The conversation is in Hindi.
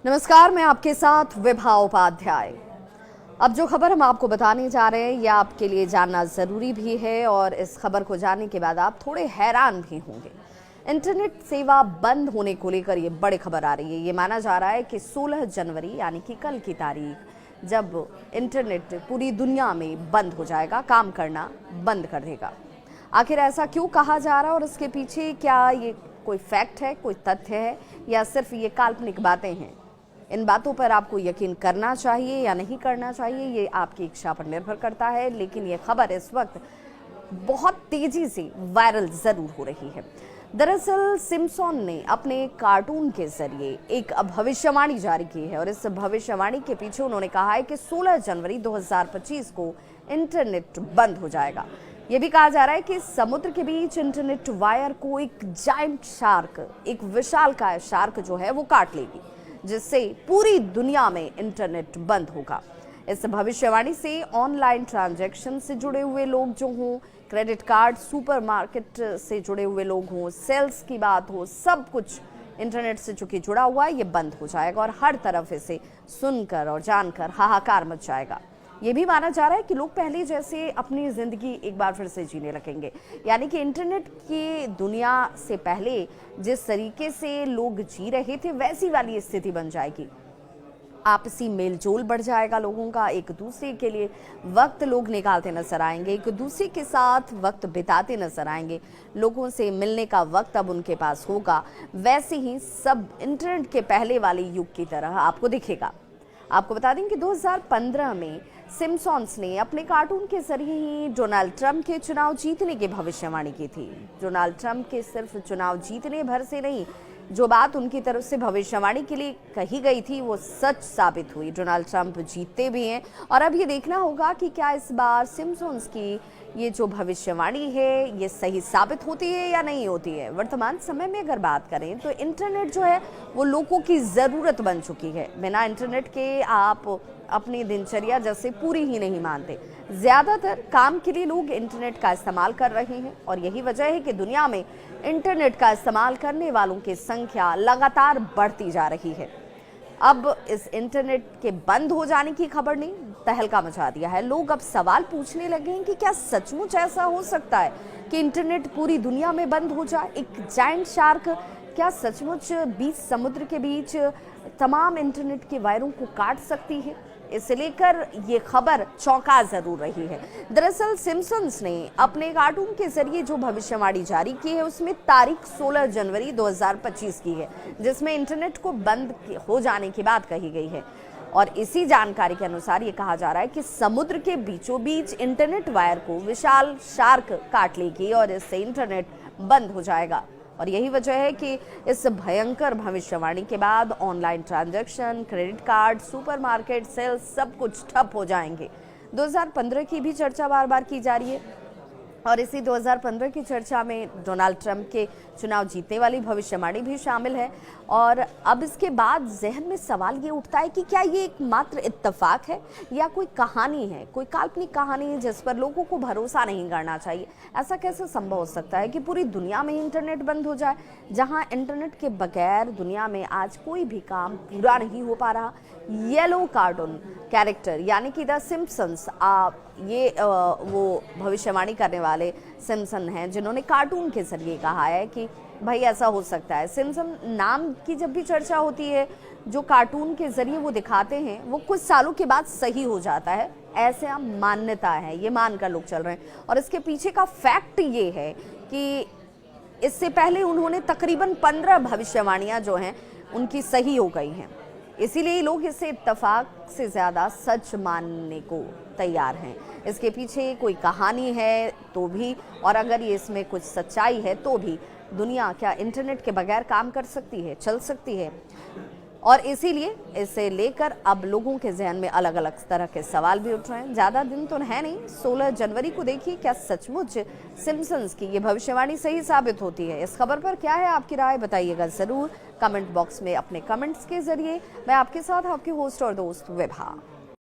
नमस्कार, मैं आपके साथ विभा उपाध्याय। अब जो खबर हम आपको बताने जा रहे हैं यह आपके लिए जानना ज़रूरी भी है और इस खबर को जानने के बाद आप थोड़े हैरान भी होंगे। इंटरनेट सेवा बंद होने को लेकर ये बड़ी खबर आ रही है। ये माना जा रहा है कि 16 जनवरी यानी कि कल की तारीख जब इंटरनेट पूरी दुनिया में बंद हो जाएगा, काम करना बंद कर देगा। आखिर ऐसा क्यों कहा जा रहा है और इसके पीछे क्या ये कोई फैक्ट है, कोई तथ्य है या सिर्फ ये काल्पनिक बातें हैं? इन बातों पर आपको यकीन करना चाहिए या नहीं करना चाहिए, ये आपकी इच्छा पर निर्भर करता है। लेकिन ये खबर इस वक्त बहुत तेजी से वायरल जरूर हो रही है। दरअसल सिम्पसन ने अपने कार्टून के जरिए एक भविष्यवाणी जारी की है और इस भविष्यवाणी के पीछे उन्होंने कहा है कि 16 जनवरी 2025 को इंटरनेट बंद हो जाएगा। ये भी कहा जा रहा है कि समुद्र के बीच इंटरनेट वायर को एक जायंट शार्क, एक विशालकाय शार्क जो है वो काट लेगी, जिससे पूरी दुनिया में इंटरनेट बंद होगा। इस भविष्यवाणी से ऑनलाइन ट्रांजैक्शन से जुड़े हुए लोग जो हों, क्रेडिट कार्ड, सुपरमार्केट से जुड़े हुए लोग हों, सेल्स की बात हो, सब कुछ इंटरनेट से चूंकि जुड़ा हुआ है ये बंद हो जाएगा और हर तरफ इसे सुनकर और जानकर हाहाकार मच जाएगा। ये भी माना जा रहा है कि लोग पहले जैसे अपनी जिंदगी एक बार फिर से जीने लगेंगे, यानी कि इंटरनेट की दुनिया से पहले जिस तरीके से लोग जी रहे थे वैसी वाली स्थिति बन जाएगी। आपसी मेलजोल बढ़ जाएगा लोगों का, एक दूसरे के लिए वक्त लोग निकालते नजर आएंगे, एक दूसरे के साथ वक्त बिताते नजर आएंगे, लोगों से मिलने का वक्त अब उनके पास होगा। वैसे ही सब इंटरनेट के पहले वाले युग की तरह आपको दिखेगा। आपको बता दें कि 2015 में सिम्पसन्स ने अपने कार्टून के जरिए ही डोनाल्ड ट्रंप के चुनाव जीतने की भविष्यवाणी की थी। डोनाल्ड ट्रंप के सिर्फ चुनाव जीतने भर से नहीं, जो बात उनकी तरफ से भविष्यवाणी के लिए कही गई थी वो सच साबित हुई। डोनाल्ड ट्रंप जीतते भी हैं और अब ये देखना होगा कि क्या इस बार सिम्पसन्स की ये जो भविष्यवाणी है ये सही साबित होती है या नहीं होती है। वर्तमान समय में अगर बात करें तो इंटरनेट जो है वो लोगों की ज़रूरत बन चुकी है। बिना इंटरनेट के आप अपनी दिनचर्या जैसे पूरी ही नहीं मानते। ज़्यादातर काम के लिए लोग इंटरनेट का इस्तेमाल कर रहे हैं और यही वजह है कि दुनिया में इंटरनेट का इस्तेमाल करने वालों की संख्या लगातार बढ़ती जा रही है। अब इस इंटरनेट के बंद हो जाने की खबर ने तहलका मचा दिया है। लोग अब सवाल पूछने लगे हैं कि क्या सचमुच ऐसा हो सकता है कि इंटरनेट पूरी दुनिया में बंद हो जाए? एक जायंट शार्क क्या सचमुच बीच समुद्र के बीच तमाम इंटरनेट के वायरों को काट सकती है? इसे लेकर ये खबर चौंका जरूर रही है। दरअसल सिम्पसन्स ने अपने कार्टून के जरिए जो भविष्यवाणी जारी की है उसमें तारीख 16 जनवरी 2025 की है, जिसमें इंटरनेट को बंद हो जाने की बात कही गई है। और इसी जानकारी के अनुसार ये कहा जा रहा है कि समुद्र के बीचों बीच इंटरनेट वायर को विशाल शार्क काट लेगी और इससे इंटरनेट बंद हो जाएगा। और यही वजह है कि इस भयंकर भविष्यवाणी के बाद online transaction, credit card, supermarket, sales सब कुछ ठप हो जाएंगे। 2015 की भी चर्चा बार बार की जा रही है और इसी 2015 की चर्चा में डोनाल्ड ट्रंप के चुनाव जीतने वाली भविष्यवाणी भी शामिल है। और अब इसके बाद जहन में सवाल ये उठता है कि क्या ये एक मात्र इत्तेफाक है या कोई कहानी है, कोई काल्पनिक कहानी है जिस पर लोगों को भरोसा नहीं करना चाहिए। ऐसा कैसे संभव हो सकता है कि पूरी दुनिया में इंटरनेट बंद हो जाए, जहां इंटरनेट के बगैर दुनिया में आज कोई भी काम पूरा नहीं हो पा रहा। येलो कार्टून कैरेक्टर यानी कि द सिम्पसन्स, वो भविष्यवाणी करने वाले सिम्पसन हैं जिन्होंने कार्टून के जरिए कहा है कि भाई ऐसा हो सकता है। सिम्पसन नाम की जब भी चर्चा होती है, जो कार्टून के जरिए वो दिखाते हैं वो कुछ सालों के बाद सही हो जाता है, ऐसे मान्यता है, ये मानकर लोग चल रहे हैं। और इसके पीछे का फैक्ट ये है कि इससे पहले उन्होंने तकरीबन 15 भविष्यवाणियां जो हैं उनकी सही हो गई हैं, इसीलिए लोग इसे इत्तेफाक से ज़्यादा सच मानने को तैयार हैं। इसके पीछे कोई कहानी है तो भी, और अगर ये इसमें कुछ सच्चाई है तो भी, दुनिया क्या इंटरनेट के बगैर काम कर सकती है, चल सकती है? और इसीलिए इसे लेकर अब लोगों के जहन में अलग अलग तरह के सवाल भी उठ रहे हैं। ज़्यादा दिन तो है नहीं, 16 जनवरी को देखिए क्या सचमुच सिम्पसन्स की ये भविष्यवाणी सही साबित होती है। इस खबर पर क्या है आपकी राय, बताइएगा ज़रूर कमेंट बॉक्स में अपने कमेंट्स के जरिए। मैं आपके साथ आपकी होस्ट और दोस्त विभा।